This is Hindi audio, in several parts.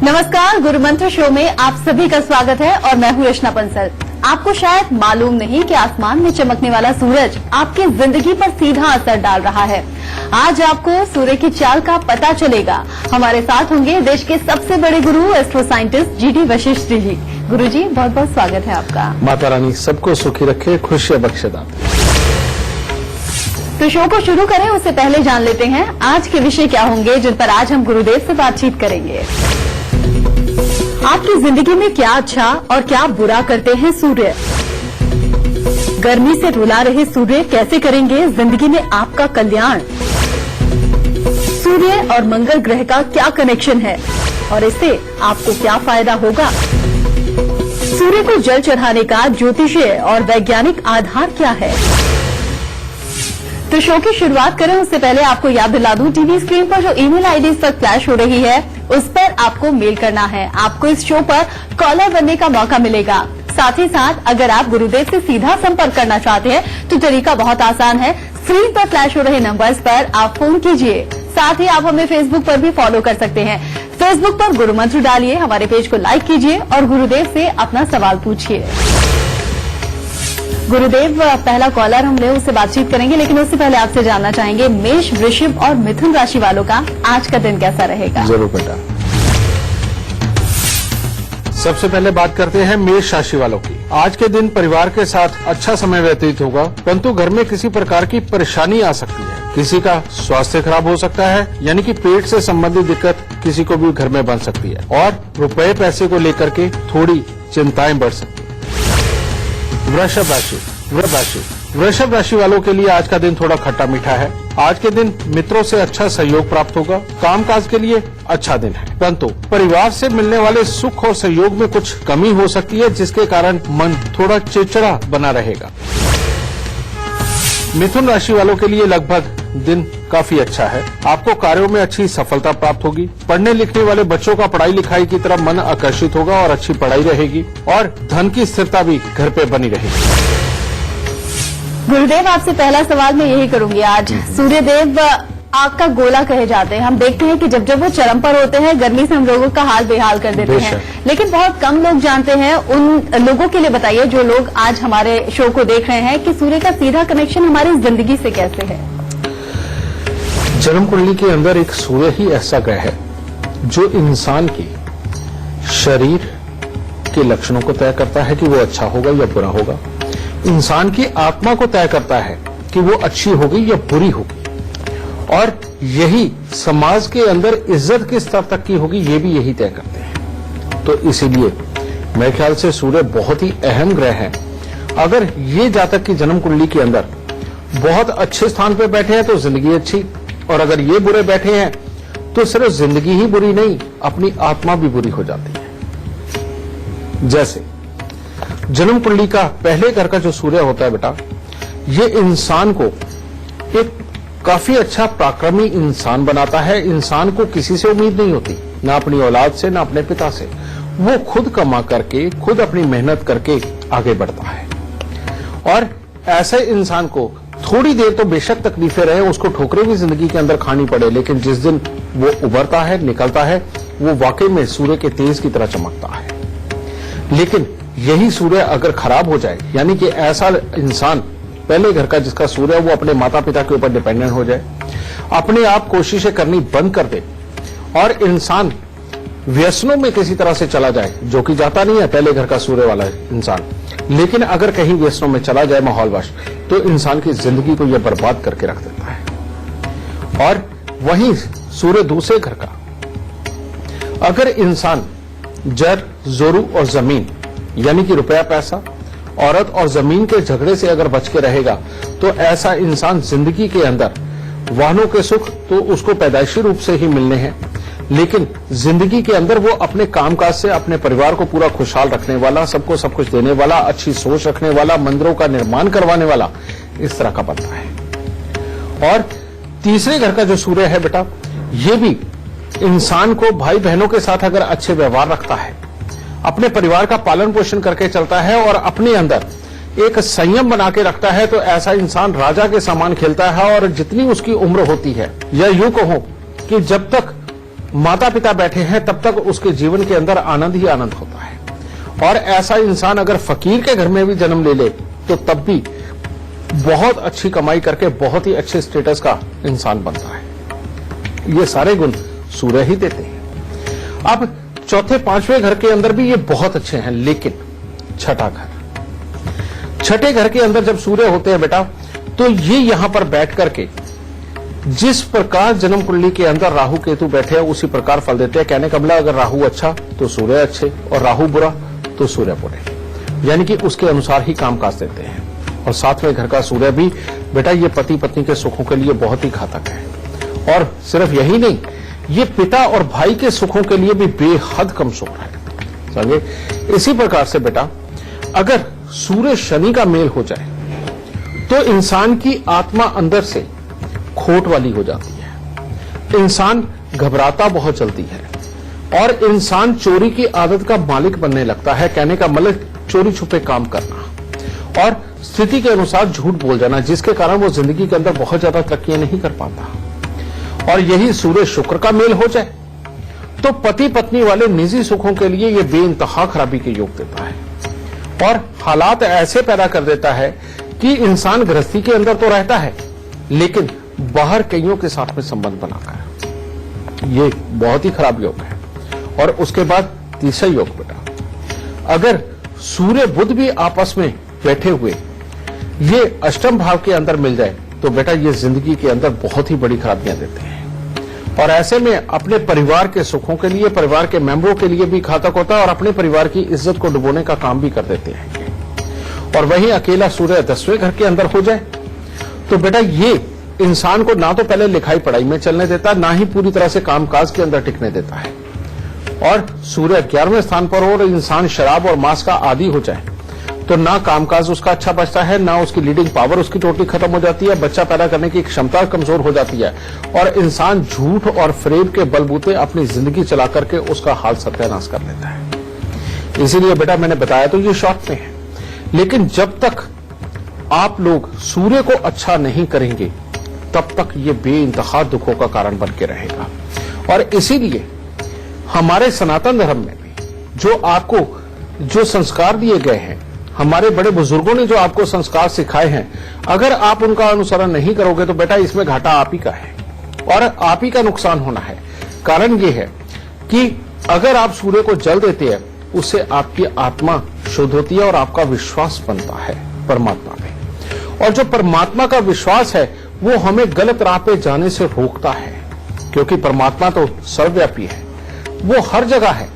नमस्कार, गुरु मंत्र शो में आप सभी का स्वागत है और मैं हूँ रचना बंसल। आपको शायद मालूम नहीं कि आसमान में चमकने वाला सूरज आपकी जिंदगी पर सीधा असर डाल रहा है। आज आपको सूर्य की चाल का पता चलेगा। हमारे साथ होंगे देश के सबसे बड़े गुरु astro scientist GD Vashishtha ji. गुरु जी, बहुत बहुत स्वागत है आपका। माता रानी सबको सुखी रखे, खुशियां बख्शे दाता। तो शो को शुरू करें उससे पहले जान लेते हैं आज के विषय क्या होंगे जिन पर आज हम गुरुदेव से बातचीत करेंगे। आपकी जिंदगी में क्या अच्छा और क्या बुरा करते हैं सूर्य? गर्मी से रुला रहे सूर्य कैसे करेंगे जिंदगी में आपका कल्याण? सूर्य और मंगल ग्रह का क्या कनेक्शन है और इससे आपको क्या फायदा होगा? सूर्य को जल चढ़ाने का ज्योतिषीय और वैज्ञानिक आधार क्या है? तो शो की शुरुआत करें उससे पहले आपको याद दिला दूं, टीवी स्क्रीन पर जो ईमेल आईडी इस वक्त फ्लैश हो रही है उस पर आपको मेल करना है। आपको इस शो पर कॉलर बनने का मौका मिलेगा। साथ ही साथ अगर आप गुरुदेव से सीधा संपर्क करना चाहते हैं तो तरीका बहुत आसान है। स्क्रीन पर फ्लैश हो रहे नंबर्स पर आप फोन कीजिए। साथ ही आप हमें फेसबुक पर भी फॉलो कर सकते हैं। फेसबुक पर गुरु मंत्र डालिए, हमारे पेज को लाइक कीजिए और गुरुदेव से अपना सवाल पूछिए। गुरुदेव, पहला कॉलर हम ले उससे बातचीत करेंगे, लेकिन उससे पहले आपसे जानना चाहेंगे मेष, वृषभ और मिथुन राशि वालों का आज का दिन कैसा रहेगा? जरूर बेटा। सबसे पहले बात करते हैं मेष राशि वालों की। आज के दिन परिवार के साथ अच्छा समय व्यतीत होगा, परंतु घर में किसी प्रकार की परेशानी आ सकती है। किसी का स्वास्थ्य खराब हो सकता है, यानी कि पेट से संबंधित दिक्कत किसी को भी घर में बन सकती है और रुपए पैसे को लेकर के थोड़ी चिंताएं बढ़ सकती है। वृषभ राशि वालों के लिए आज का दिन थोड़ा खट्टा मीठा है। आज के दिन मित्रों से अच्छा सहयोग प्राप्त होगा। कामकाज के लिए अच्छा दिन है, परंतु परिवार से मिलने वाले सुख और सहयोग में कुछ कमी हो सकती है, जिसके कारण मन थोड़ा चिड़चिड़ा बना रहेगा। मिथुन राशि वालों के लिए लगभग दिन काफी अच्छा है। आपको कार्यों में अच्छी सफलता प्राप्त होगी। पढ़ने लिखने वाले बच्चों का पढ़ाई लिखाई की तरफ मन आकर्षित होगा और अच्छी पढ़ाई रहेगी और धन की स्थिरता भी घर पे बनी रहेगी। गुरुदेव, आपसे पहला सवाल मैं यही करूंगी आज। सूर्यदेव आग का गोला कहे जाते हैं। हम देखते हैं कि जब जब वो चरम पर होते हैं गर्मी से हम लोगों का हाल बेहाल कर देते हैं, लेकिन बहुत कम लोग जानते हैं। उन लोगों के लिए बताइए जो लोग आज हमारे शो को देख रहे हैं कि सूर्य का सीधा कनेक्शन हमारी जिंदगी से कैसे है। जन्म कुंडली के अंदर एक सूर्य ही ऐसा ग्रह है जो इंसान की शरीर के लक्षणों को तय करता है कि वो अच्छा होगा या बुरा होगा। इंसान की आत्मा को तय करता है कि वो अच्छी होगी या बुरी होगी, और यही समाज के अंदर इज्जत किस स्तर तक की होगी ये भी यही तय करते हैं। तो इसीलिए मेरे ख्याल से सूर्य बहुत ही अहम ग्रह है। अगर ये जातक की जन्म कुंडली के अंदर बहुत अच्छे स्थान पर बैठे हैं तो जिंदगी अच्छी, और अगर ये बुरे बैठे हैं तो सिर्फ जिंदगी ही बुरी नहीं, अपनी आत्मा भी बुरी हो जाती है। जैसे जन्म कुंडली का पहले घर का जो सूर्य होता है बेटा, ये इंसान को एक काफी अच्छा पराक्रमी इंसान बनाता है। इंसान को किसी से उम्मीद नहीं होती, ना अपनी औलाद से ना अपने पिता से। वो खुद कमा करके, खुद अपनी मेहनत करके आगे बढ़ता है, और ऐसे इंसान को थोड़ी देर तो बेशक तकलीफें रहे, उसको ठोकरें भी जिंदगी के अंदर खानी पड़े, लेकिन जिस दिन वो उभरता है, निकलता है, वो वाकई में सूर्य के तेज की तरह चमकता है। लेकिन यही सूर्य अगर खराब हो जाए, यानी कि ऐसा इंसान पहले घर का जिसका सूर्य वो अपने माता पिता के ऊपर डिपेंडेंट हो जाए, अपने आप कोशिशें करनी बंद कर दे और इंसान व्यसनों में किसी तरह से चला जाए, जो कि जाता नहीं है पहले घर का सूर्य वाला इंसान, लेकिन अगर कहीं व्यसनों में चला जाए माहौलवश, तो इंसान की जिंदगी को यह बर्बाद करके रख देता है। और वहीं सूर्य दूसरे घर का अगर इंसान जर, जोरू और जमीन, यानी कि रुपया पैसा, औरत और जमीन के झगड़े से अगर बच के रहेगा, तो ऐसा इंसान जिंदगी के अंदर वाहनों के सुख तो उसको पैदाइशी रूप से ही मिलने हैं, लेकिन जिंदगी के अंदर वो अपने कामकाज से अपने परिवार को पूरा खुशहाल रखने वाला, सबको सब कुछ देने वाला, अच्छी सोच रखने वाला, मंदिरों का निर्माण करवाने वाला, इस तरह का बनता है। और तीसरे घर का जो सूर्य है बेटा, ये भी इंसान को भाई बहनों के साथ अगर अच्छे व्यवहार रखता है, अपने परिवार का पालन पोषण करके चलता है और अपने अंदर एक संयम बना के रखता है, तो ऐसा इंसान राजा के समान खेलता है। और जितनी उसकी उम्र होती है, या यूं कहो कि जब तक माता पिता बैठे हैं तब तक उसके जीवन के अंदर आनंद ही आनंद होता है। और ऐसा इंसान अगर फकीर के घर में भी जन्म ले ले तो तब भी बहुत अच्छी कमाई करके बहुत ही अच्छे स्टेटस का इंसान बनता है। ये सारे गुण सूर्य ही देते हैं। अब चौथे पांचवें घर के अंदर भी ये बहुत अच्छे हैं, लेकिन छठा घर, छठे घर के अंदर जब सूर्य होते हैं बेटा, तो ये यहां पर बैठ करके जिस प्रकार जन्म कुंडली के अंदर राहु केतु बैठे हैं उसी प्रकार फल देते हैं। कहने का मतलब अगर राहु अच्छा तो सूर्य अच्छे, और राहु बुरा तो सूर्य बुरे, यानी कि उसके अनुसार ही कामकाज देते हैं। और सातवें घर का सूर्य भी बेटा ये पति पत्नी के सुखों के लिए बहुत ही घातक है। और सिर्फ यही नहीं, ये पिता और भाई के सुखों के लिए भी बेहद कमजोर है, समझे। इसी प्रकार से बेटा अगर सूर्य शनि का मेल हो जाए तो इंसान की आत्मा अंदर से खोट वाली हो जाती है, इंसान घबराता बहुत जल्दी है, और इंसान चोरी की आदत का मालिक बनने लगता है। कहने का मतलब चोरी छुपे काम करना और स्थिति के अनुसार झूठ बोल जाना, जिसके कारण वो जिंदगी के अंदर बहुत ज्यादा तरक्की नहीं कर पाता। और यही सूर्य शुक्र का मेल हो जाए तो पति पत्नी वाले निजी सुखों के लिए ये बेइंतहा खराबी के योग देता है, और हालात ऐसे पैदा कर देता है कि इंसान गृहस्थी के अंदर तो रहता है लेकिन बाहर कईयों के साथ में संबंध बनाकर, ये बहुत ही खराब योग है। और उसके बाद तीसरा योग बेटा, अगर सूर्य बुध भी आपस में बैठे हुए ये अष्टम भाव के अंदर मिल जाए तो बेटा ये जिंदगी के अंदर बहुत ही बड़ी खराबियां देते हैं। और ऐसे में अपने परिवार के सुखों के लिए, परिवार के मेंबरों के लिए भी घातक होता है, और अपने परिवार की इज्जत को डुबोने का काम भी कर देते हैं। और वहीं अकेला सूर्य 10वें घर के अंदर हो जाए तो बेटा ये इंसान को ना तो पहले लिखाई पढ़ाई में चलने देता, ना ही पूरी तरह से कामकाज के अंदर टिकने देता है। और सूर्य 11वें स्थान पर हो और इंसान शराब और मांस का आदी हो जाए तो ना कामकाज उसका अच्छा बचता है, ना उसकी लीडिंग पावर उसकी टोटली खत्म हो जाती है, बच्चा पैदा करने की क्षमता कमजोर हो जाती है, और इंसान झूठ और फ्रेब के बलबूते अपनी जिंदगी चला करके उसका हाल सत्यानाश कर लेता है। इसीलिए बेटा मैंने बताया तो ये शॉर्ट में है, लेकिन जब तक आप लोग सूर्य को अच्छा नहीं करेंगे तब तक ये बेइंतहा दुखों का कारण बन के रहेगा। और इसीलिए हमारे सनातन धर्म में भी जो आपको जो संस्कार दिए गए हैं, हमारे बड़े बुजुर्गों ने जो आपको संस्कार सिखाए हैं, अगर आप उनका अनुसरण नहीं करोगे तो बेटा इसमें घाटा आप ही का है और आप ही का नुकसान होना है। कारण ये है कि अगर आप सूर्य को जल देते हैं उससे आपकी आत्मा शुद्ध होती है और आपका विश्वास बनता है परमात्मा में, और जो परमात्मा का विश्वास है वो हमें गलत राह पे जाने से रोकता है, क्योंकि परमात्मा तो सर्वव्यापी है, वो हर जगह है।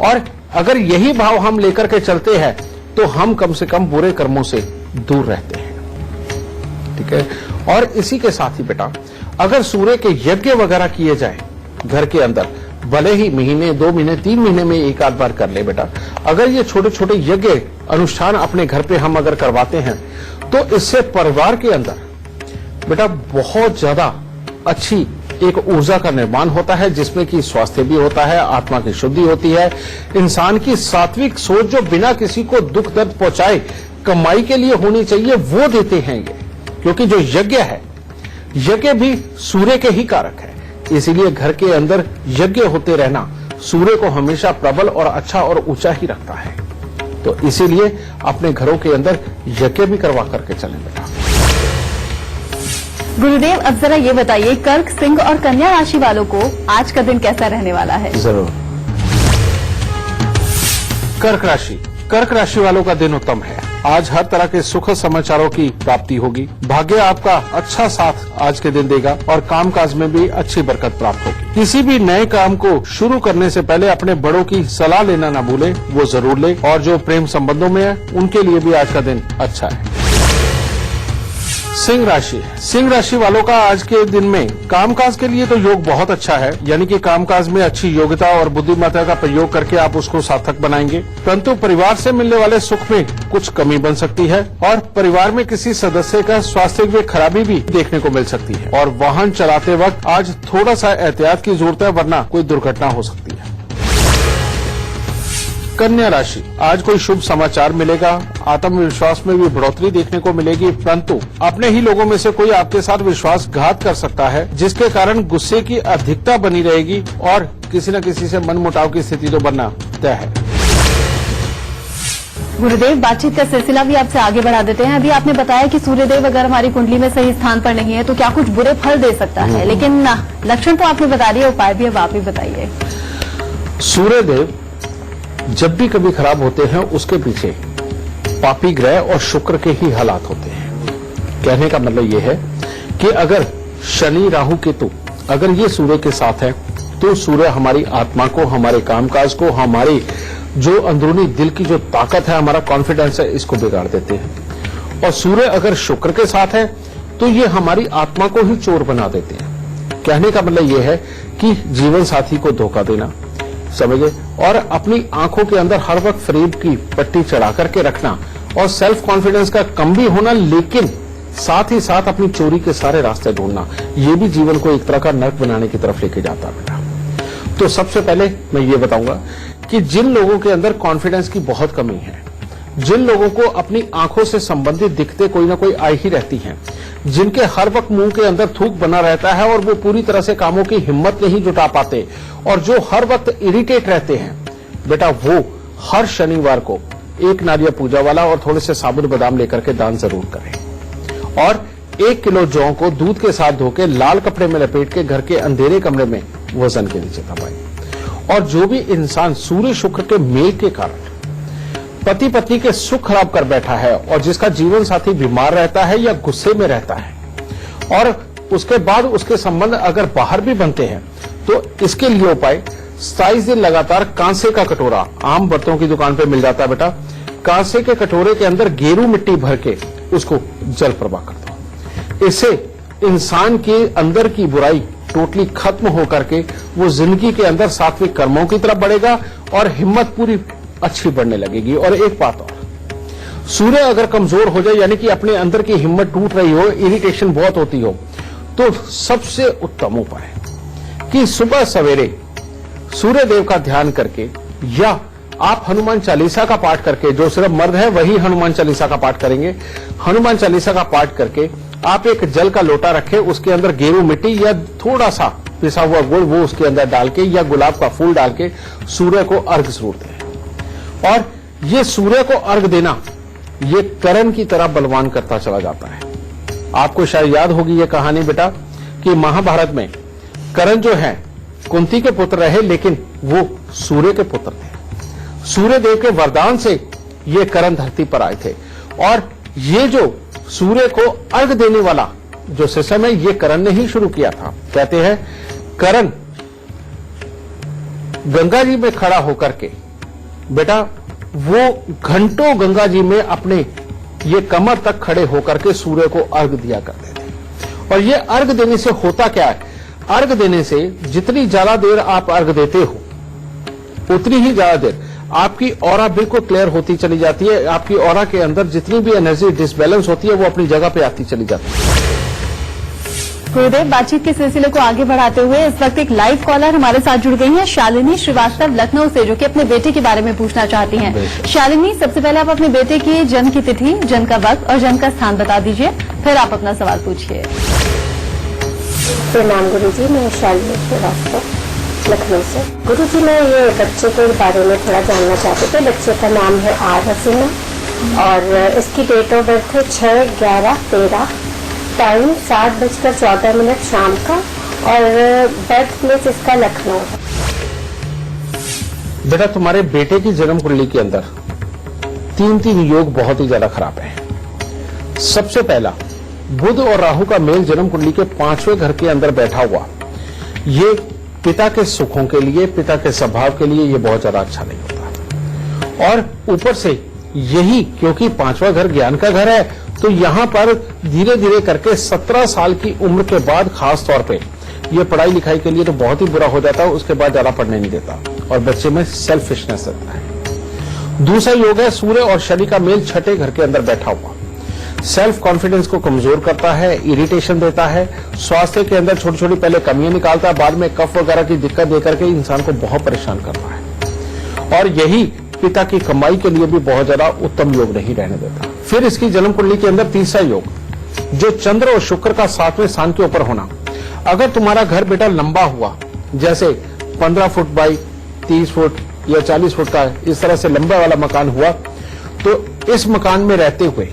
और अगर यही भाव हम लेकर के चलते हैं तो हम कम से कम बुरे कर्मों से दूर रहते हैं, ठीक है। और इसी के साथ ही बेटा अगर सूर्य के यज्ञ वगैरह किए जाए घर के अंदर, भले ही महीने 2 महीने 3 महीने में एक आध बार कर ले बेटा, अगर ये छोटे छोटे यज्ञ अनुष्ठान अपने घर पे हम अगर करवाते हैं तो इससे परिवार के अंदर बेटा बहुत ज्यादा अच्छी एक ऊर्जा का निर्माण होता है, जिसमें कि स्वास्थ्य भी होता है, आत्मा की शुद्धि होती है, इंसान की सात्विक सोच जो बिना किसी को दुख दर्द पहुंचाए कमाई के लिए होनी चाहिए वो देते हैं ये, क्योंकि जो यज्ञ है यज्ञ भी सूर्य के ही कारक है। इसीलिए घर के अंदर यज्ञ होते रहना सूर्य को हमेशा प्रबल और अच्छा और ऊंचा ही रखता है। तो इसीलिए अपने घरों के अंदर यज्ञ भी करवा करके चलें बेटा। गुरुदेव अब जरा ये बताइए, कर्क, सिंह और कन्या राशि वालों को आज का दिन कैसा रहने वाला है? जरूर। कर्क राशि वालों का दिन उत्तम है। आज हर तरह के सुखद समाचारों की प्राप्ति होगी। भाग्य आपका अच्छा साथ आज के दिन देगा और कामकाज में भी अच्छी बरकत प्राप्त होगी। किसी भी नए काम को शुरू करने से पहले अपने बड़ों की सलाह लेना ना भूलें, वो जरूर ले। और जो प्रेम संबंधों में है उनके लिए भी आज का दिन अच्छा है। सिंह राशि वालों का आज के दिन में कामकाज के लिए तो योग बहुत अच्छा है, यानी कि कामकाज में अच्छी योग्यता और बुद्धिमत्ता का प्रयोग करके आप उसको सार्थक बनाएंगे। परंतु परिवार से मिलने वाले सुख में कुछ कमी बन सकती है और परिवार में किसी सदस्य का स्वास्थ्य में खराबी भी देखने को मिल सकती है। और वाहन चलाते वक्त आज थोड़ा सा एहतियात की जरूरत है, वरना कोई दुर्घटना हो सकती है। कन्या राशि, आज कोई शुभ समाचार मिलेगा, आत्मविश्वास में भी बढ़ोतरी देखने को मिलेगी, परंतु अपने ही लोगों में से कोई आपके साथ विश्वासघात कर सकता है, जिसके कारण गुस्से की अधिकता बनी रहेगी और किसी न किसी से मनमुटाव की स्थिति तो बनना तय है। गुरुदेव, बातचीत का सिलसिला भी आपसे आगे बढ़ा देते हैं। अभी आपने बताया कि सूर्यदेव अगर हमारी कुंडली में सही स्थान पर नहीं है तो क्या कुछ बुरे फल दे सकता है, लेकिन लक्षण तो आपने बता दिया, उपाय भी अब आप ही बताइए। सूर्यदेव जब भी कभी खराब होते हैं उसके पीछे पापी ग्रह और शुक्र के ही हालात होते हैं। कहने का मतलब यह है कि अगर शनि, राहु, केतु अगर ये सूर्य के साथ है तो सूर्य हमारी आत्मा को, हमारे कामकाज को, हमारी जो अंदरूनी दिल की जो ताकत है, हमारा कॉन्फिडेंस है, इसको बिगाड़ देते हैं। और सूर्य अगर शुक्र के साथ है तो ये हमारी आत्मा को ही चोर बना देते हैं। कहने का मतलब यह है कि जीवन साथी को धोखा देना, समझे, और अपनी आंखों के अंदर हर वक्त फरेब की पट्टी चढ़ा करके रखना और सेल्फ कॉन्फिडेंस का कम भी होना, लेकिन साथ ही साथ अपनी चोरी के सारे रास्ते ढूंढना, ये भी जीवन को एक तरह का नर्क बनाने की तरफ लेके जाता है। तो सबसे पहले मैं ये बताऊंगा कि जिन लोगों के अंदर कॉन्फिडेंस की बहुत कमी है, जिन लोगों को अपनी आंखों से संबंधित दिक्कतें कोई ना कोई आई ही रहती हैं, जिनके हर वक्त मुंह के अंदर थूक बना रहता है और वो पूरी तरह से कामों की हिम्मत नहीं जुटा पाते और जो हर वक्त इरिटेट रहते हैं, बेटा वो हर शनिवार को एक नारियल पूजा वाला और थोड़े से साबुत बादाम लेकर के दान जरूर करें और 1 किलो जौ को दूध के साथ धोके लाल कपड़े में लपेट के घर के अंधेरे कमरे में वजन के नीचे दबाएं। और जो भी इंसान सूर्य शुक्र के मेल के कारण पति पत्नी के सुख खराब कर बैठा है और जिसका जीवन साथी बीमार रहता है या गुस्से में रहता है और उसके बाद उसके संबंध अगर बाहर भी बनते हैं, तो इसके लिए उपाय 27 दिन लगातार कांसे का कटोरा, आम बर्तनों की दुकान पे मिल जाता है बेटा, कांसे के कटोरे के अंदर गेरू मिट्टी भर के उसको जल प्रवाह कर दो। इससे इंसान के अंदर की बुराई टोटली खत्म होकर के वो जिंदगी के अंदर सात्विक कर्मों की तरफ बढ़ेगा और हिम्मत पूरी अच्छी बढ़ने लगेगी। और एक बात और, सूर्य अगर कमजोर हो जाए, यानी कि अपने अंदर की हिम्मत टूट रही हो, इरिटेशन बहुत होती हो, तो सबसे उत्तम उपाय कि सुबह सवेरे सूर्य देव का ध्यान करके या आप हनुमान चालीसा का पाठ करके, जो सिर्फ मर्द है वही हनुमान चालीसा का पाठ करेंगे, हनुमान चालीसा का पाठ करके आप एक जल का लोटा रखें, उसके अंदर गेरू मिट्टी या थोड़ा सा पिसा हुआ गुड़ वो उसके अंदर डाल के या गुलाब का फूल डाल के सूर्य को अर्घ जरूर दें। और ये सूर्य को अर्घ देना ये करण की तरह बलवान करता चला जाता है। आपको शायद याद होगी ये कहानी बेटा कि महाभारत में करण जो है कुंती के पुत्र रहे, लेकिन वो सूर्य के पुत्र थे। सूर्य देव के वरदान से ये करण धरती पर आए थे और ये जो सूर्य को अर्घ देने वाला जो सिस्टम है, ये करण ने ही शुरू किया था। कहते हैं करण गंगा जी में खड़ा होकर के बेटा वो घंटों गंगा जी में अपने ये कमर तक खड़े होकर के सूर्य को अर्घ दिया करते थे। और ये अर्घ देने से होता क्या है, अर्घ देने से जितनी ज्यादा देर आप अर्घ देते हो उतनी ही ज्यादा देर आपकी ऑरा बिल्कुल क्लियर होती चली जाती है। आपकी ऑरा के अंदर जितनी भी एनर्जी डिसबैलेंस होती है वो अपनी जगह पे आती चली जाती है। गुरुदेव, बातचीत के सिलसिले को आगे बढ़ाते हुए इस वक्त एक लाइव कॉलर हमारे साथ जुड़ गई हैं, शालिनी श्रीवास्तव लखनऊ से, जो कि अपने बेटे के बारे में पूछना चाहती हैं। शालिनी, सबसे पहले आप अपने बेटे की जन्म की तिथि, जन्म का वक्त और जन्म का स्थान बता दीजिए, फिर आप अपना सवाल पूछिए। प्रणाम गुरुजी, मैं शालिनी श्रीवास्तव लखनऊ से। गुरुजी, मैं ये बच्चे के बारे में थोड़ा जानना चाहते थे। बच्चे का नाम है आर हसीना और इसकी डेट ऑफ बर्थ है 6/11/13, टाइम 7:14 शाम का और बर्थ प्लेस इसका लखनऊ है। बेटा तुम्हारे बेटे की जन्म कुंडली के अंदर 3 योग बहुत ही ज्यादा खराब है। सबसे पहला, बुध और राहु का मेल जन्म कुंडली के 5वें घर के अंदर बैठा हुआ, ये पिता के सुखों के लिए, पिता के स्वभाव के लिए ये बहुत ज्यादा अच्छा नहीं होता। और ऊपर से यही क्योंकि 5वां घर ज्ञान का घर है, तो यहां पर धीरे धीरे करके 17 साल की उम्र के बाद खास तौर पे ये पढ़ाई लिखाई के लिए तो बहुत ही बुरा हो जाता है, उसके बाद ज्यादा पढ़ने नहीं देता और बच्चे में सेल्फिशनेस रहता है। दूसरा योग है सूर्य और शनि का मेल 6ठे घर के अंदर बैठा हुआ, सेल्फ कॉन्फिडेंस को कमजोर करता है, इरिटेशन देता है, स्वास्थ्य के अंदर छोटी छोटी पहले कमियां निकालता है, बाद में कफ वगैरह की दिक्कत देकर के इंसान को बहुत परेशान करता है। और यही पिता की कमाई के लिए भी बहुत ज्यादा उत्तम योग नहीं रहने देता। फिर इसकी जन्म कुंडली के अंदर तीसरा योग, जो चंद्र और शुक्र का 7वें स्थान के ऊपर होना। अगर तुम्हारा घर बेटा लंबा हुआ, जैसे 15 फुट बाई 30 फुट या 40 फुट का इस तरह से लंबा वाला मकान हुआ, तो इस मकान में रहते हुए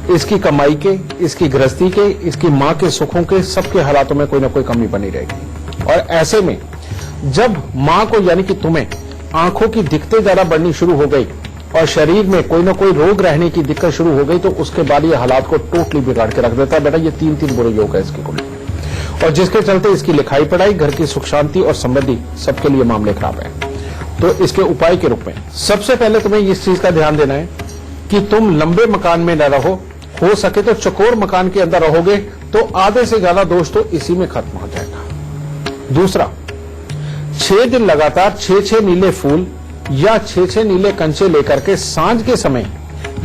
इसकी कमाई के, इसकी गृहस्थी के, इसकी मां के सुखों के, सबके हालातों में कोई ना कोई कमी बनी रहेगी। और ऐसे में जब मां को यानी कि तुम्हें आंखों की दिक्कतें ज्यादा बढ़नी शुरू हो गई और शरीर में कोई ना कोई रोग रहने की दिक्कत शुरू हो गई, तो उसके बाद ये हालात को टोटली बिगाड़ के रख देता है। बेटा ये 3 बुरे योग है इसकी कुंडली में, और जिसके चलते इसकी लिखाई पढ़ाई, घर की सुख शांति और समृद्धि सबके लिए मामले खराब है। तो इसके उपाय के रूप में सबसे पहले तुम्हें इस चीज का ध्यान देना है कि तुम लंबे मकान में न रहो, हो सके तो चौकोर मकान के अंदर रहोगे तो आधे से ज्यादा दोष तो इसी में खत्म हो जाएगा। दूसरा, 6 दिन लगातार 6 नीले फूल या 6 नीले कंचे लेकर के सांझ के समय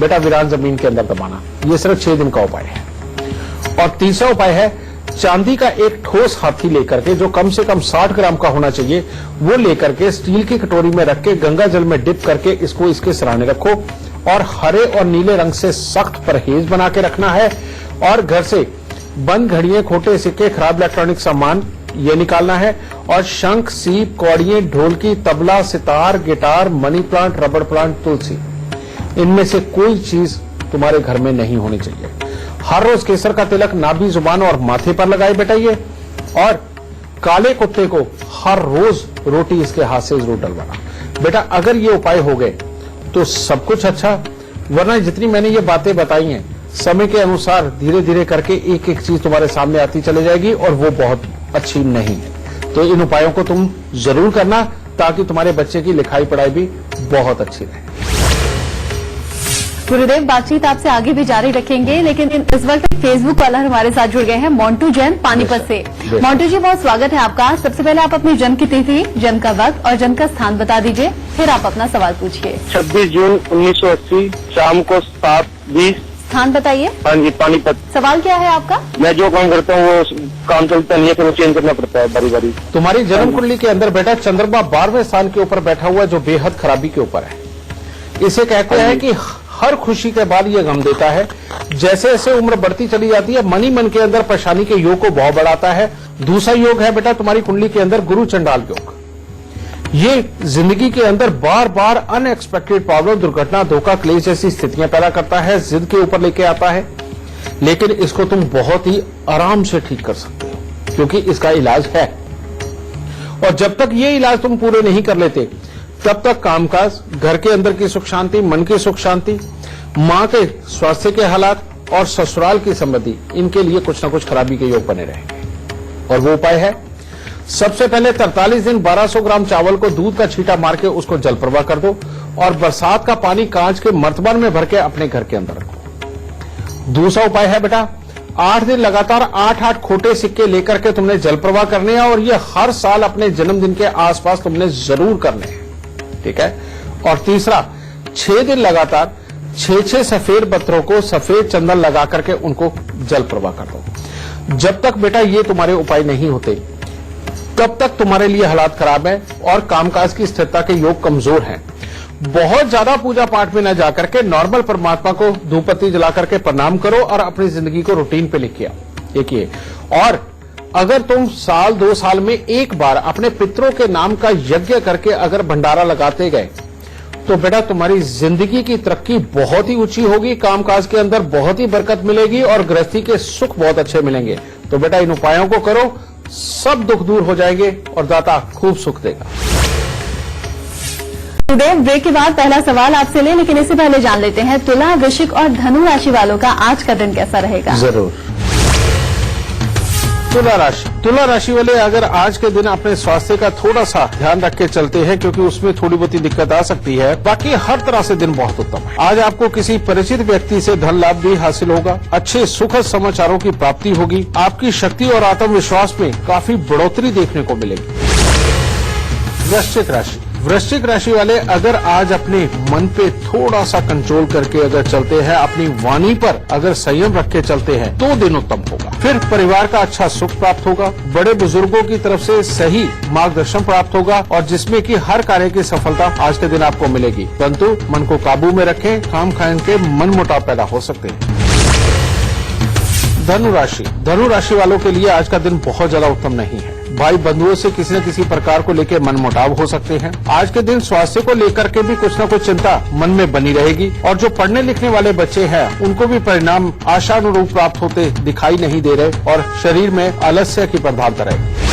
बेटा वीरान जमीन के अंदर दबाना। ये सिर्फ 6 दिन का उपाय है। और तीसरा उपाय है चांदी का एक ठोस हाथी लेकर के, जो कम से कम 60 ग्राम का होना चाहिए, वो लेकर के स्टील की कटोरी में रख के गंगा जल में डिप करके इसको इसके सराहने रखो और हरे और नीले रंग से सख्त परहेज बना के रखना है। और घर से बंद घड़ियां, खोटे सिक्के, खराब इलेक्ट्रॉनिक सामान ये निकालना है। और शंख, सीप, कौड़ियां, ढोलकी, तबला, सितार, गिटार, मनी प्लांट, रबड़ प्लांट, तुलसी, इनमें से कोई चीज तुम्हारे घर में नहीं होनी चाहिए। हर रोज केसर का तिलक नाभि, जुबान और माथे पर लगाए बेटा ये। और काले कुत्ते को हर रोज रोटी इसके हाथ से जरूर डलवाना बेटा। अगर ये उपाय हो गए तो सब कुछ अच्छा, वरना जितनी मैंने ये बातें बताई हैं समय के अनुसार धीरे धीरे करके एक एक चीज तुम्हारे सामने आती चली जाएगी और वो बहुत अच्छी नहीं है। तो इन उपायों को तुम जरूर करना ताकि तुम्हारे बच्चे की लिखाई पढ़ाई भी बहुत अच्छी रहे। गुरुदेव, बातचीत आपसे आगे भी जारी रखेंगे, लेकिन इस वक्त एक फेसबुक वाला हमारे साथ जुड़ गए हैं, मोंटू जैन पानीपत से। मोंटू जी, बहुत स्वागत है आपका। सबसे पहले आप अपनी जन्म की तिथि, जन्म का वक्त और जन्म का स्थान बता दीजिए, फिर आप अपना सवाल पूछिए। 26 जून 1980 शाम को 7:20। स्थान बताइए। हाँ जी, पानीपत। सवाल क्या है आपका? मैं जो काम करता हूँ वो काम चलता नहीं है, फिर वो चेंज करना पड़ता है बारी बारी। तुम्हारी जन्म कुंडली के अंदर बेटा चंद्रमा 12वें स्थान के ऊपर बैठा हुआ है, जो बेहद खराबी के ऊपर है। इसे कहते हैं कि हर खुशी के बाद ये गम देता है। जैसे जैसे उम्र बढ़ती चली जाती है, मन ही मन के अंदर परेशानी के योग को बहुत बढ़ाता है। दूसरा योग है बेटा तुम्हारी कुंडली के अंदर गुरु चंडाल योग। ये जिंदगी के अंदर बार बार अनएक्सपेक्टेड प्रॉब्लम, दुर्घटना, धोखा, क्लेश जैसी स्थितियां पैदा करता है, जिद के ऊपर लेके आता है। लेकिन इसको तुम बहुत ही आराम से ठीक कर सकते हो क्योंकि इसका इलाज है। और जब तक ये इलाज तुम पूरे नहीं कर लेते तब तक कामकाज, घर के अंदर की सुख शांति, मन की सुख शांति, मां के स्वास्थ्य के हालात और ससुराल की समृद्धि, इनके लिए कुछ ना कुछ खराबी के योग बने रहेंगे। और वो उपाय है, सबसे पहले 43 दिन 1200 ग्राम चावल को दूध का छींटा मार के उसको जल प्रवाह कर दो और बरसात का पानी कांच के मर्तबान में भर के अपने घर के अंदर रखो। दूसरा उपाय है बेटा, 8 दिन लगातार 8 खोटे सिक्के लेकर के तुमने जल प्रवाह करने हैं और ये हर साल अपने जन्मदिन के आसपास तुमने जरूर करने हैं, ठीक है। और तीसरा, 6 दिन लगातार 6 सफेद पत्थरों को सफेद चंदन लगा करके उनको जल प्रवाह कर दो। जब तक बेटा ये तुम्हारे उपाय नहीं होते तब तक तुम्हारे लिए हालात खराब है और कामकाज की स्थिरता के योग कमजोर हैं। बहुत ज्यादा पूजा पाठ में न जाकर के नॉर्मल परमात्मा को धूप बत्ती जला करके प्रणाम करो और अपनी जिंदगी को रूटीन पे लिखिए, एक ये। और अगर तुम साल 2 साल में एक बार अपने पितरों के नाम का यज्ञ करके अगर भंडारा लगाते गए तो बेटा तुम्हारी जिंदगी की तरक्की बहुत ही ऊंची होगी, कामकाज के अंदर बहुत ही बरकत मिलेगी और गृहस्थी के सुख बहुत अच्छे मिलेंगे। तो बेटा इन उपायों को करो, सब दुख दूर हो जाएंगे और दाता खूब सुख देगा। गुरुदेव, ब्रेक के बाद पहला सवाल आपसे ले, लेकिन इससे पहले जान लेते हैं तुला, वृश्चिक और धनु राशि वालों का आज का दिन कैसा रहेगा। जरूर। तुला राशि वाले अगर आज के दिन अपने स्वास्थ्य का थोड़ा सा ध्यान रख के चलते हैं क्योंकि उसमें थोड़ी बहुत दिक्कत आ सकती है, बाकी हर तरह से दिन बहुत उत्तम है। आज आपको किसी परिचित व्यक्ति से धन लाभ भी हासिल होगा, अच्छे सुखद समाचारों की प्राप्ति होगी, आपकी शक्ति और आत्मविश्वास में काफी बढ़ोतरी देखने को मिलेगी। वृश्चिक राशि, वृश्चिक राशि वाले अगर आज अपने मन पे थोड़ा सा कंट्रोल करके अगर चलते हैं, अपनी वाणी पर अगर संयम रख के चलते हैं तो दिन उत्तम होगा। फिर परिवार का अच्छा सुख प्राप्त होगा, बड़े बुजुर्गों की तरफ से सही मार्गदर्शन प्राप्त होगा और जिसमें कि हर कार्य की सफलता आज के दिन आपको मिलेगी। परंतु मन को काबू में रखें, खाम खान के मन मुटाव पैदा हो सकते हैं। धनु राशि वालों के लिए आज का दिन बहुत ज्यादा उत्तम नहीं है। भाई बंधुओं से किसी न किसी प्रकार को लेकर मनमुटाव हो सकते हैं। आज के दिन स्वास्थ्य को लेकर के भी कुछ न कुछ चिंता मन में bनी रहेगी और जो पढ़ने लिखने वाले बच्चे हैं उनको भी परिणाम आशानुरूप प्राप्त होते दिखाई नहीं दे रहे और शरीर में आलस्य की प्रभावता रहेगी।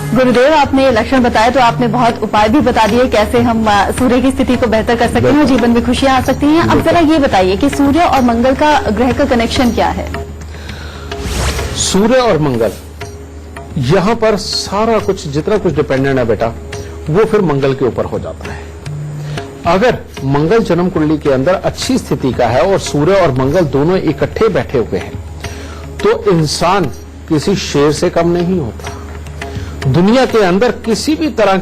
गुरुदेव, आपने लक्षण बताए तो आपने बहुत उपाय भी बता दिए कैसे हम सूर्य की स्थिति को बेहतर कर सकते हैं, जीवन में खुशियां आ सकती हैं। अब जरा ये बताइए कि सूर्य और मंगल का ग्रह का कनेक्शन क्या है? सूर्य और मंगल, यहाँ पर सारा कुछ जितना कुछ डिपेंडेंट है बेटा वो फिर मंगल के ऊपर हो जाता है। अगर मंगल जन्म कुंडली के अंदर अच्छी स्थिति का है और सूर्य और मंगल दोनों इकट्ठे बैठे हुए हैं तो इंसान किसी शेर से कम नहीं होता। दुनिया के अंदर किसी भी तरह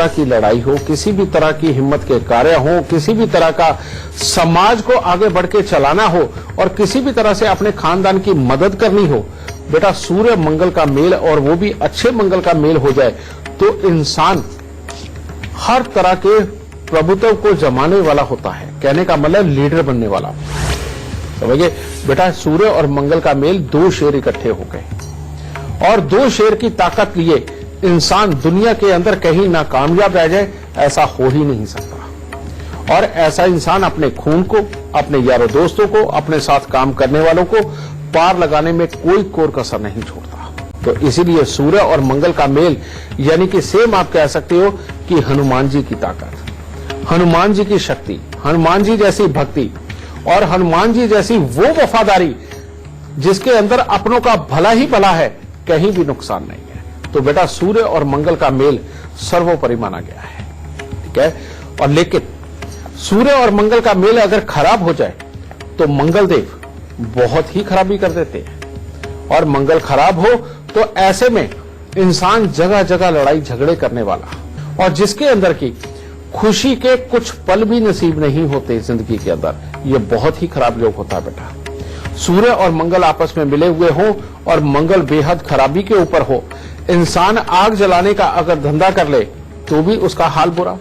की लड़ाई हो, किसी भी तरह की हिम्मत के कार्य हो, किसी भी तरह का समाज को आगे बढ़ के चलाना हो और किसी भी तरह से अपने खानदान की मदद करनी हो, बेटा सूर्य मंगल का मेल और वो भी अच्छे मंगल का मेल हो जाए तो इंसान हर तरह के प्रभुत्व को जमाने वाला होता है। कहने का मतलब लीडर बनने वाला। समझिए बेटा, सूर्य और मंगल का मेल, दो शेर इकट्ठे हो गए और दो शेर की ताकत लिए इंसान दुनिया के अंदर कहीं ना कामयाब रह जाए, ऐसा हो ही नहीं सकता। और ऐसा इंसान अपने खून को, अपने यारों दोस्तों को, अपने साथ काम करने वालों को पार लगाने में कोई कोर कसर नहीं छोड़ता। तो इसीलिए सूर्य और मंगल का मेल यानी कि सेम आप कह सकते हो कि हनुमान जी की ताकत, हनुमान जी की शक्ति, हनुमान जी जैसी भक्ति और हनुमान जी जैसी वो वफादारी जिसके अंदर अपनों का भला ही भला है, कहीं भी नुकसान नहीं है। तो बेटा सूर्य और मंगल का मेल सर्वोपरि माना गया है, ठीक है। और लेकिन सूर्य और मंगल का मेल अगर खराब हो जाए तो मंगल देव बहुत ही खराबी कर देते हैं और मंगल खराब हो तो ऐसे में इंसान जगह जगह लड़ाई झगड़े करने वाला और जिसके अंदर की खुशी के कुछ पल भी नसीब नहीं होते जिंदगी के अंदर, ये बहुत ही खराब योग होता है बेटा। सूर्य और मंगल आपस में मिले हुए हो और मंगल बेहद खराबी के ऊपर हो, इंसान आग जलाने का अगर धंधा कर ले तो भी उसका हाल बुरा।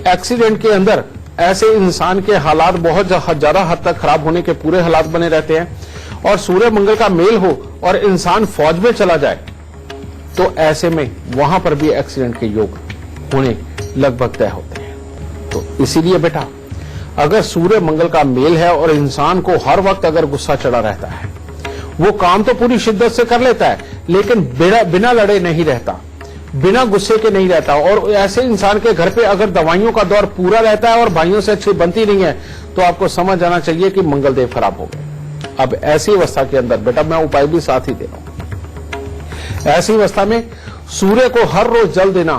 एक्सीडेंट के अंदर ऐसे इंसान के हालात बहुत ज्यादा हद तक खराब होने के पूरे हालात बने रहते हैं। और सूर्य मंगल का मेल हो और इंसान फौज में चला जाए तो ऐसे में वहां पर भी एक्सीडेंट के योग होने लगभग तय होते हैं। तो इसीलिए बेटा अगर सूर्य मंगल का मेल है और इंसान को हर वक्त अगर गुस्सा चढ़ा रहता है, वो काम तो पूरी शिद्दत से कर लेता है लेकिन बिना लड़े नहीं रहता, बिना गुस्से के नहीं रहता और ऐसे इंसान के घर पे अगर दवाइयों का दौर पूरा रहता है और भाइयों से अच्छी बनती नहीं है तो आपको समझ जाना चाहिए कि मंगल देव खराब हो गए। अब ऐसी अवस्था के अंदर बेटा मैं उपाय भी साथ ही दे रहा हूं। ऐसी अवस्था में सूर्य को हर रोज जल देना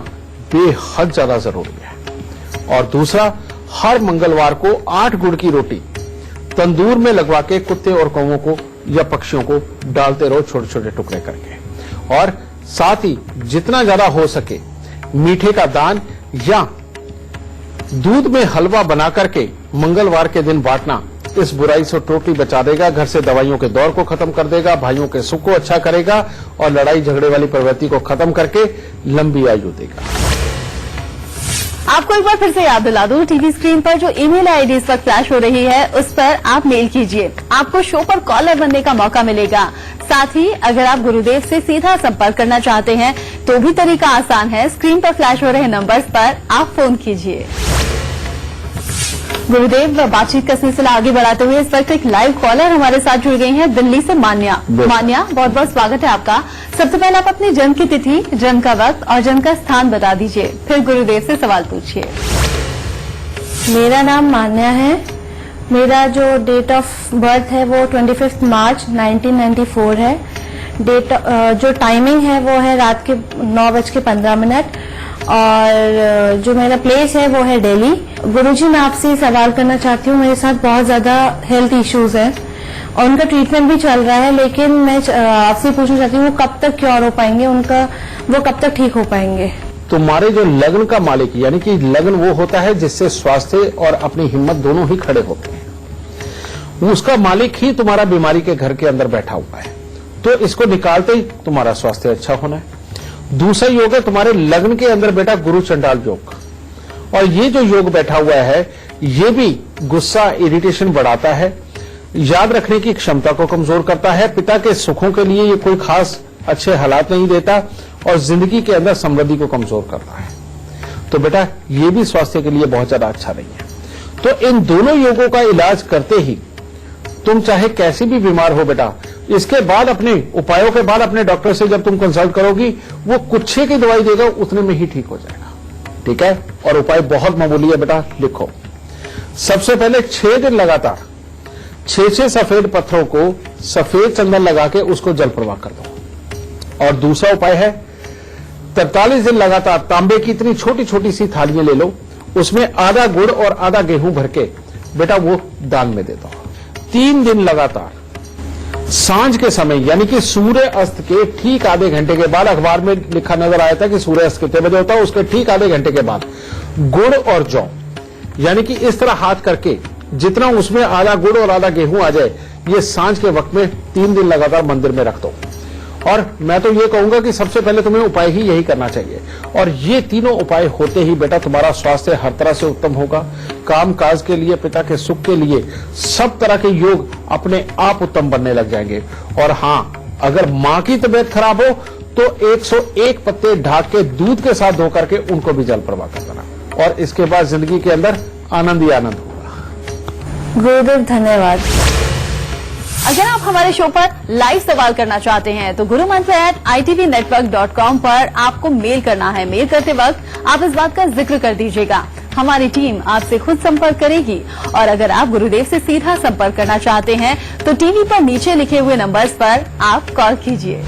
बेहद ज्यादा जरूरी है। और दूसरा, हर मंगलवार को 8 गुड़ की रोटी तंदूर में लगवा के कुत्ते और कौवों को या पक्षियों को डालते रहो छोटे छोटे टुकड़े करके। और साथ ही जितना ज्यादा हो सके मीठे का दान या दूध में हलवा बना करके मंगलवार के दिन बांटना इस बुराई से टोटली बचा देगा, घर से दवाइयों के दौर को खत्म कर देगा, भाइयों के सुख को अच्छा करेगा और लड़ाई झगड़े वाली प्रवृत्ति को खत्म करके लंबी आयु देगा। आपको एक बार फिर से याद दिला दूं, टीवी स्क्रीन पर जो ईमेल आईडी इस वक्त फ्लैश हो रही है उस पर आप मेल कीजिए, आपको शो पर कॉलर बनने का मौका मिलेगा। साथ ही अगर आप गुरुदेव से सीधा संपर्क करना चाहते हैं तो भी तरीका आसान है, स्क्रीन पर फ्लैश हो रहे नंबर्स पर आप फोन कीजिए। गुरुदेव, बातचीत का सिलसिला आगे बढ़ाते हुए इस वक्त एक लाइव कॉलर हमारे साथ जुड़ गई हैं दिल्ली से मान्या। मान्या, बहुत बहुत स्वागत है आपका। सबसे पहले आप अपनी जन्म की तिथि, जन्म का वक्त और जन्म का स्थान बता दीजिए, फिर गुरुदेव से सवाल पूछिए। मेरा नाम मान्या है। मेरा जो डेट ऑफ बर्थ है वो 25 मार्च 1994 है। जो टाइमिंग है वो है रात के 9:15 और जो मेरा प्लेस है वो है दिल्ली। गुरुजी, मैं आपसे सवाल करना चाहती हूँ, मेरे साथ बहुत ज्यादा हेल्थ इश्यूज हैं और उनका ट्रीटमेंट भी चल रहा है, लेकिन मैं आपसे पूछना चाहती हूँ वो कब तक क्योर हो पाएंगे, वो कब तक ठीक हो पाएंगे? तुम्हारे जो लग्न का मालिक, यानी कि लग्न वो होता है जिससे स्वास्थ्य और अपनी हिम्मत दोनों ही खड़े होते हैं, उसका मालिक ही तुम्हारा बीमारी के घर के अंदर बैठा हुआ है। तो इसको निकालते ही तुम्हारा स्वास्थ्य अच्छा होना है। दूसरा योग है तुम्हारे लग्न के अंदर बेटा गुरु चंडाल योग, और ये जो योग बैठा हुआ है ये भी गुस्सा, इरिटेशन बढ़ाता है, याद रखने की क्षमता को कमजोर करता है, पिता के सुखों के लिए ये कोई खास अच्छे हालात नहीं देता, और जिंदगी के अंदर समृद्धि को कमजोर करता है। तो बेटा ये भी स्वास्थ्य के लिए बहुत ज्यादा अच्छा नहीं है। तो इन दोनों योगों का इलाज करते ही तुम चाहे कैसी भी बीमार हो बेटा, इसके बाद अपने उपायों के बाद अपने डॉक्टर से जब तुम कंसल्ट करोगी, वो कुछ की दवाई देगा उतने में ही ठीक हो जाएगा। ठीक है, और उपाय बहुत मामूली है बेटा, लिखो। सबसे पहले 6 दिन लगातार 6 सफेद पत्थरों को सफेद चंदन लगा के उसको जल प्रवाह कर दो। और दूसरा उपाय है 43 दिन लगातार तांबे की इतनी छोटी छोटी सी थालियां ले लो, उसमें आधा गुड़ और आधा गेहूं भर के बेटा वो दान में दे दो। 3 दिन लगातार सांझ के समय, यानी कि सूर्य अस्त के ठीक आधे घंटे के बाद, अखबार में लिखा नजर आया था कि सूर्य अस्त कितने बजे होता है, उसके ठीक आधे घंटे के बाद गुड़ और जौ, यानी कि इस तरह हाथ करके जितना उसमें आधा गुड़ और आधा गेहूं आ जाए, ये सांझ के वक्त में 3 दिन लगातार मंदिर में रख दो। और मैं तो ये कहूंगा कि सबसे पहले तुम्हें उपाय ही यही करना चाहिए, और ये तीनों उपाय होते ही बेटा तुम्हारा स्वास्थ्य हर तरह से उत्तम होगा। काम काज के लिए, पिता के सुख के लिए, सब तरह के योग अपने आप उत्तम बनने लग जाएंगे। और हां, अगर मां की तबीयत खराब हो तो 101 पत्ते ढाक के दूध के साथ धो करके उनको भी जल प्रवाह कर देना, और इसके बाद जिंदगी के अंदर आनंद ही आनंद होगा। गुरुदेव धन्यवाद। अगर आप हमारे शो पर लाइव सवाल करना चाहते हैं तो gurumantra@itvnetwork.com पर आपको मेल करना है। मेल करते वक्त आप इस बात का जिक्र कर दीजिएगा, हमारी टीम आपसे खुद संपर्क करेगी। और अगर आप गुरुदेव से सीधा संपर्क करना चाहते हैं तो टीवी पर नीचे लिखे हुए नंबर्स पर आप कॉल कीजिए।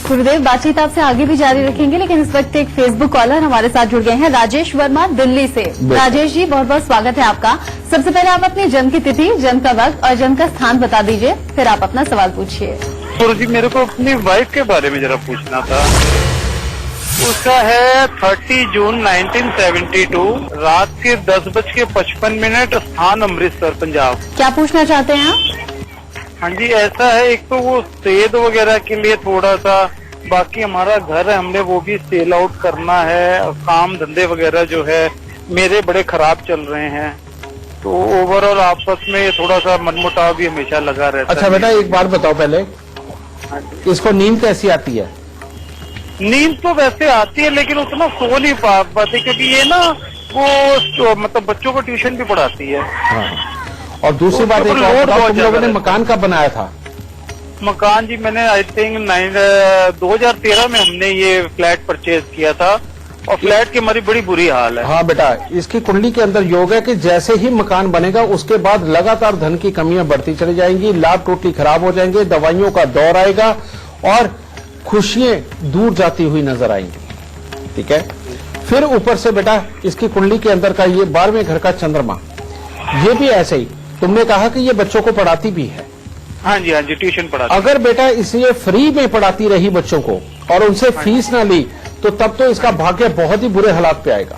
गुरुदेव, बातचीत आपसे आगे भी जारी रखेंगे, लेकिन इस वक्त एक फेसबुक कॉलर हमारे साथ जुड़ गए हैं, राजेश वर्मा दिल्ली से। राजेश जी, बहुत बहुत स्वागत है आपका। सबसे पहले आप अपनी जन्म की तिथि, जन्म का वक्त और जन्म का स्थान बता दीजिए, फिर आप अपना सवाल पूछिए। गुरुजी, मेरे को अपनी वाइफ के बारे में जरा पूछना था। उसका है 30 जून 1972, रात के 10:55, स्थान अमृतसर, पंजाब। क्या पूछना चाहते हैं आप? हाँ जी, ऐसा है, एक तो वो सेहत वगैरह के लिए थोड़ा सा, बाकी हमारा घर है, हमने वो भी सेल आउट करना है, काम धंधे वगैरह जो है मेरे बड़े खराब चल रहे हैं, तो ओवरऑल आपस में थोड़ा सा मनमुटाव भी हमेशा लगा रहता है। अच्छा बेटा, एक बात बताओ पहले, इसको नींद कैसी आती है? नींद तो वैसे आती है, लेकिन उतना सो नहीं पाते, क्योंकि ये ना वो मतलब बच्चों को ट्यूशन भी पढ़ाती है। हाँ। और दूसरी बात, एक और बताओ, तुम लोगों ने मकान कब बनाया था? मकान जी मैंने आई थिंक 2013 में हमने ये फ्लैट परचेज किया था, और फ्लैट की हमारी बड़ी बुरी हाल है। हाँ बेटा, इसकी कुंडली के अंदर योग है कि जैसे ही मकान बनेगा उसके बाद लगातार धन की कमियां बढ़ती चली जाएंगी, लाभ टोटली खराब हो जाएंगे, दवाइयों का दौर आएगा और खुशियां दूर जाती हुई नजर आएंगी। ठीक है, फिर ऊपर से बेटा इसकी कुंडली के अंदर का ये 12वें घर का चंद्रमा, ये भी ऐसे ही, तुमने कहा कि ये बच्चों को पढ़ाती भी है। हाँ जी, ट्यूशन पढ़ाती। अगर बेटा इसे फ्री में पढ़ाती रही बच्चों को और उनसे फीस ना ली, तो तब तो इसका भाग्य बहुत ही बुरे हालात पे आएगा।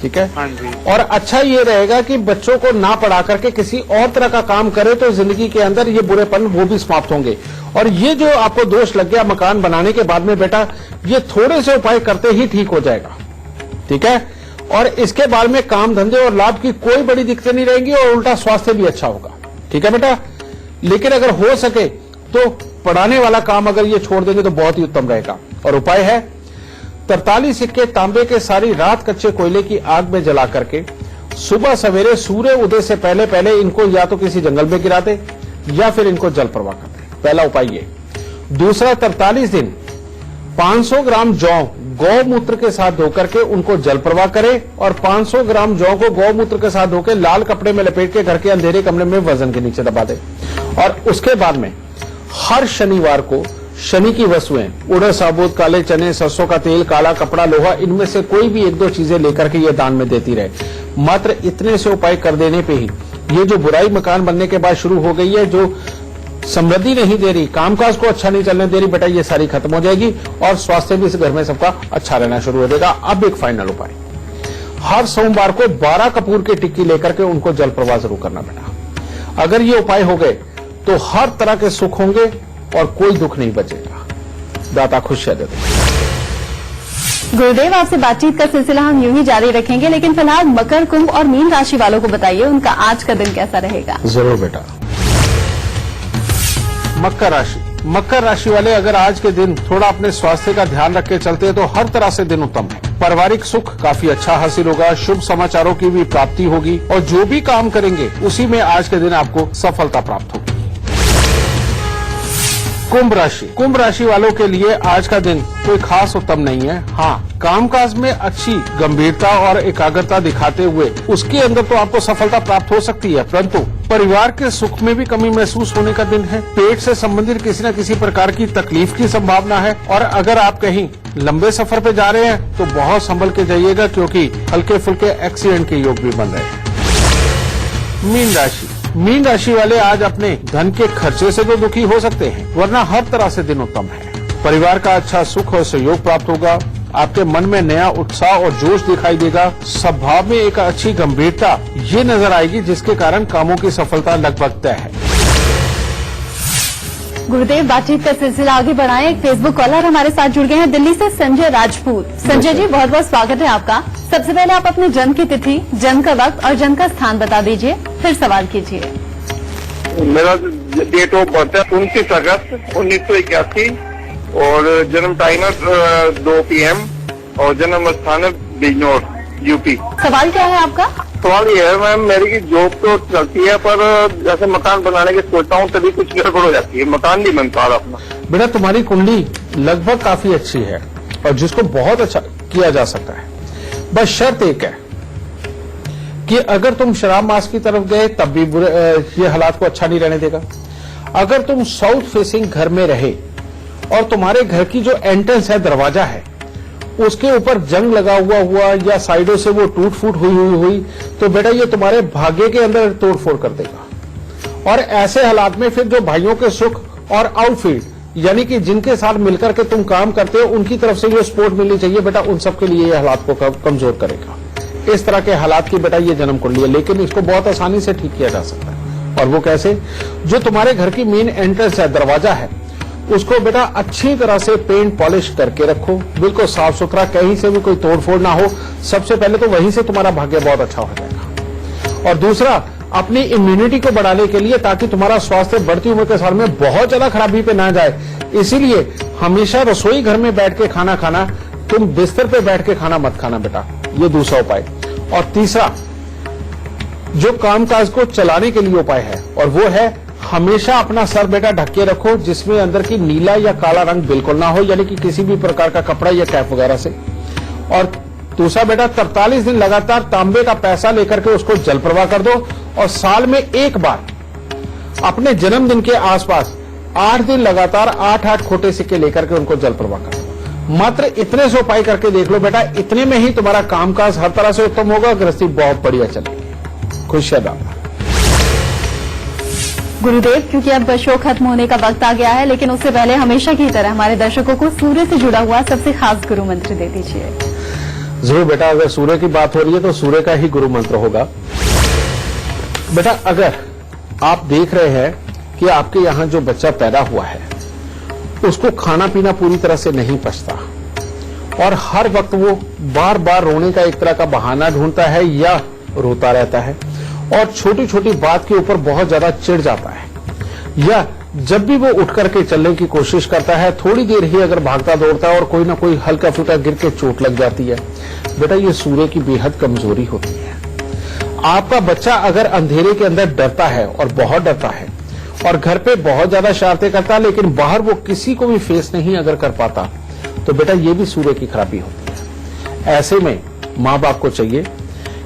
ठीक है, हाँ जी। और अच्छा ये रहेगा कि बच्चों को ना पढ़ा करके किसी और तरह का काम करे, तो जिंदगी के अंदर ये बुरेपन वो भी समाप्त होंगे। और ये जो आपको दोष लग गया मकान बनाने के बाद में बेटा, ये थोड़े से उपाय करते ही ठीक हो जाएगा। ठीक है, और इसके बाद में काम धंधे और लाभ की कोई बड़ी दिक्कतें नहीं रहेंगी, और उल्टा स्वास्थ्य भी अच्छा होगा। ठीक है बेटा, लेकिन अगर हो सके तो पढ़ाने वाला काम अगर ये छोड़ देंगे तो बहुत ही उत्तम रहेगा। और उपाय है 43 सिक्के तांबे के सारी रात कच्चे कोयले की आग में जला करके सुबह सवेरे सूर्य उदय से पहले पहले इनको या तो किसी जंगल में गिरा दे या फिर इनको जल प्रवाह कर दे। पहला उपाय ये। दूसरा, 43 दिन 500 ग्राम जौ गौमूत्र के साथ धोकर के उनको जल प्रवाह करे, और 500 ग्राम जौ को गौमूत्र के साथ धोकर लाल कपड़े में लपेट के घर के अंधेरे कमरे में वजन के नीचे दबा दे। और उसके बाद में हर शनिवार को शनि की वस्तुएं, उड़द साबुत, काले चने, सरसों का तेल, काला कपड़ा, लोहा, इनमें से कोई भी 1-2 चीजें लेकर के ये दान में देती रहे। मात्र इतने से उपाय कर देने पे ही ये जो बुराई मकान बनने के बाद शुरू हो गई है, जो समृद्धि नहीं दे रही, कामकाज को अच्छा नहीं चलने दे रही, बेटा ये सारी खत्म हो जाएगी और स्वास्थ्य भी इस घर में सबका अच्छा रहना शुरू हो जाएगा। अब एक फाइनल उपाय, हर सोमवार को 12 कपूर की टिक्की लेकर के उनको जल प्रवाह जरूर करना बेटा। अगर ये उपाय हो गए तो हर तरह के सुख होंगे और कोई दुख नहीं बचेगा। दाता खुशियां दे दे। गुरुदेव, आपसे बातचीत का सिलसिला हम यूं ही जारी रखेंगे, लेकिन फिलहाल मकर, कुंभ और मीन राशि वालों को बताइए उनका आज का दिन कैसा रहेगा। जरूर बेटा। मकर राशि वाले अगर आज के दिन थोड़ा अपने स्वास्थ्य का ध्यान रख के चलते हैं तो हर तरह से दिन उत्तम है। पारिवारिक सुख काफी अच्छा हासिल होगा, शुभ समाचारों की भी प्राप्ति होगी और जो भी काम करेंगे उसी में आज के दिन आपको सफलता प्राप्त होगी। कुंभ राशि वालों के लिए आज का दिन कोई खास उत्तम नहीं है। हाँ, कामकाज में अच्छी गंभीरता और एकाग्रता दिखाते हुए उसके अंदर तो आपको सफलता प्राप्त हो सकती है, परंतु परिवार के सुख में भी कमी महसूस होने का दिन है। पेट से संबंधित किसी न किसी प्रकार की तकलीफ की संभावना है और अगर आप कहीं लंबे सफर पे जा रहे हैं तो बहुत संभल के जाइएगा, क्योंकि हल्के फुल्के एक्सीडेंट के योग भी बन रहे हैं। मीन राशि वाले आज अपने धन के खर्चे से तो दुखी हो सकते हैं, वरना हर तरह से दिन उत्तम है। परिवार का अच्छा सुख और सहयोग प्राप्त होगा, आपके मन में नया उत्साह और जोश दिखाई देगा, स्वभाव में एक अच्छी गंभीरता ये नजर आएगी जिसके कारण कामों की सफलता लगभग तय है। गुरुदेव, बातचीत का सिलसिला आगे बढ़ाएं। एक फेसबुक कॉलर हमारे साथ जुड़ गए हैं दिल्ली से, संजय राजपूत। संजय जी, बहुत बहुत स्वागत है आपका। सबसे पहले आप अपने जन्म की तिथि, जन्म का वक्त और जन्म का स्थान बता दीजिए, फिर सवाल कीजिए। मेरा डेट ऑफ बर्थ है 29 अगस्त 1981 और जन्म टाइम है 2 PM और जन्म स्थान है बिजनौर, यूपी। सवाल क्या है आपका? सवाल ये है मैम, मेरी की जॉब तो चलती है पर जैसे मकान बनाने की सोचता हूँ तभी कुछ गड़बड़ हो जाती है, मकान नहीं बनता अपना। बेटा तुम्हारी कुंडली लगभग काफी अच्छी है और जिसको बहुत अच्छा किया जा सकता है, बस शर्त एक है कि अगर तुम शराब मास की तरफ गए तब भी ये हालात को अच्छा नहीं रहने देगा। अगर तुम साउथ फेसिंग घर में रहे और तुम्हारे घर की जो एंट्रेंस है, दरवाजा है, उसके ऊपर जंग लगा हुआ या साइडों से वो टूट फूट हुई तो बेटा ये तुम्हारे भाग्य के अंदर तोड़ फोड़ कर देगा। और ऐसे हालात में फिर जो भाइयों के सुख और आउटफील्ड यानी कि जिनके साथ मिलकर के तुम काम करते हो उनकी तरफ से जो सपोर्ट मिलनी चाहिए बेटा, उन सबके लिए ये हालात को कमजोर करेगा। इस तरह के हालात की बेटा ये जन्म कुंडली है, लेकिन इसको बहुत आसानी से ठीक किया जा सकता है। और वो कैसे? जो तुम्हारे घर की मेन एंट्रेंस है, दरवाजा है, उसको बेटा अच्छी तरह से पेंट पॉलिश करके रखो, बिल्कुल साफ सुथरा, कहीं से भी कोई तोड़फोड़ ना हो। सबसे पहले तो वहीं से तुम्हारा भाग्य बहुत अच्छा हो जाएगा। और दूसरा, अपनी इम्यूनिटी को बढ़ाने के लिए, ताकि तुम्हारा स्वास्थ्य बढ़ती उम्र के साल में बहुत ज्यादा खराबी पे ना जाए, इसीलिए हमेशा रसोई घर में बैठ के खाना खाना, तुम बिस्तर पे बैठ के खाना मत खाना बेटा, ये दूसरा उपाय। और तीसरा, जो कामकाज को चलाने के लिए उपाय है, और वो है हमेशा अपना सर बेटा ढक के रखो, जिसमें अंदर की नीला या काला रंग बिल्कुल ना हो, यानी कि किसी भी प्रकार का कपड़ा या कैप वगैरह से। और दूसरा बेटा, 43 दिन लगातार तांबे का पैसा लेकर के उसको जल प्रवाह कर दो और साल में एक बार अपने जन्मदिन के आसपास 8 दिन लगातार 8-8 खोटे सिक्के लेकर के उनको जल प्रवाह कर दो। मात्र इतने से उपाय करके देख लो बेटा, इतने में ही तुम्हारा कामकाज हर तरह से उत्तम होगा, गृहस्थी बहुत बढ़िया चलेगी। खुशियां दाता। गुरुदेव, क्योंकि अब शो खत्म होने का वक्त आ गया है, लेकिन उससे पहले हमेशा की तरह हमारे दर्शकों को सूर्य से जुड़ा हुआ सबसे खास गुरु मंत्र दे दीजिए। जरूर बेटा, अगर सूर्य की बात हो रही है तो सूर्य का ही गुरु मंत्र होगा। बेटा, अगर आप देख रहे हैं कि आपके यहां जो बच्चा पैदा हुआ है उसको खाना पीना पूरी तरह से नहीं पचता और हर वक्त वो बार बार रोने का एक तरह का बहाना ढूंढता है या रोता रहता है और छोटी छोटी बात के ऊपर बहुत ज्यादा चिढ़ जाता है, या जब भी वो उठ करके चलने की कोशिश करता है थोड़ी देर ही अगर भागता दौड़ता है और कोई ना कोई हल्का फुल्का गिर के चोट लग जाती है, बेटा ये सूर्य की बेहद कमजोरी होती है। आपका बच्चा अगर अंधेरे के अंदर डरता है और बहुत डरता है और घर पे बहुत ज्यादा शरारतें करता है, लेकिन बाहर वो किसी को भी फेस नहीं अगर कर पाता, तो बेटा ये भी सूर्य की खराबी होती है। ऐसे में माँ बाप को चाहिए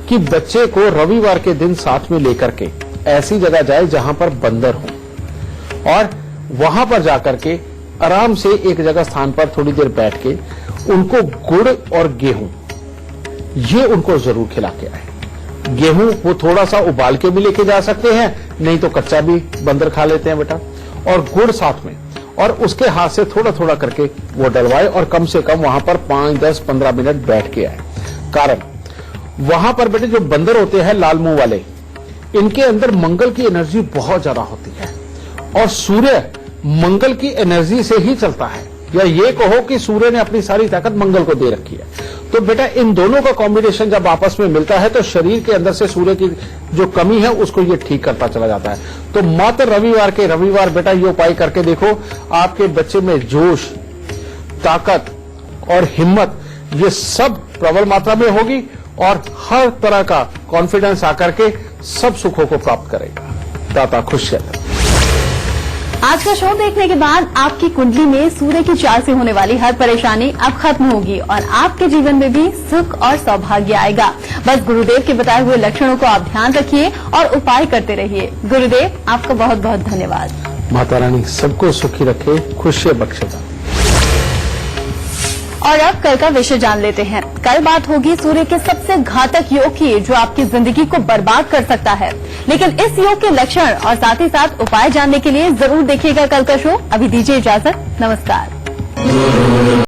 कि बच्चे को रविवार के दिन साथ में लेकर के ऐसी जगह जाए जहां पर बंदर हो और वहां पर जाकर के आराम से एक जगह स्थान पर थोड़ी देर बैठ के उनको गुड़ और गेहूं ये उनको जरूर खिला के आए। गेहूं वो थोड़ा सा उबाल के भी लेके जा सकते हैं, नहीं तो कच्चा भी बंदर खा लेते हैं बेटा। और गुड़ साथ में, और उसके हाथ से थोड़ा थोड़ा करके वो डलवाए और कम से कम वहां पर 5, 10, 15 मिनट बैठ के आए। कारण वहां पर बेटे जो बंदर होते हैं लाल मुंह वाले, इनके अंदर मंगल की एनर्जी बहुत ज्यादा होती है और सूर्य मंगल की एनर्जी से ही चलता है, या ये कहो कि सूर्य ने अपनी सारी ताकत मंगल को दे रखी है। तो बेटा इन दोनों का कॉम्बिनेशन जब आपस में मिलता है तो शरीर के अंदर से सूर्य की जो कमी है उसको ये ठीक करता चला जाता है। तो मात्र रविवार बेटा ये उपाय करके देखो, आपके बच्चे में जोश, ताकत और हिम्मत ये सब प्रबल मात्रा में होगी और हर तरह का कॉन्फिडेंस आकर के सब सुखों को प्राप्त करेगा। दाता खुश है। आज का शो देखने के बाद आपकी कुंडली में सूर्य की चाल से होने वाली हर परेशानी अब खत्म होगी और आपके जीवन में भी सुख और सौभाग्य आएगा। बस गुरुदेव के बताए हुए लक्षणों को आप ध्यान रखिए और उपाय करते रहिए। गुरुदेव आपका बहुत बहुत धन्यवाद। माता रानी सबको सुखी रखे, खुशियां बख्शेगा। और अब कल का विषय जान लेते हैं। कल बात होगी सूर्य के सबसे घातक योग की जो आपकी जिंदगी को बर्बाद कर सकता है। लेकिन इस योग के लक्षण और साथ ही साथ उपाय जानने के लिए जरूर देखिएगा कल का शो। अभी दीजिए इजाजत, नमस्कार।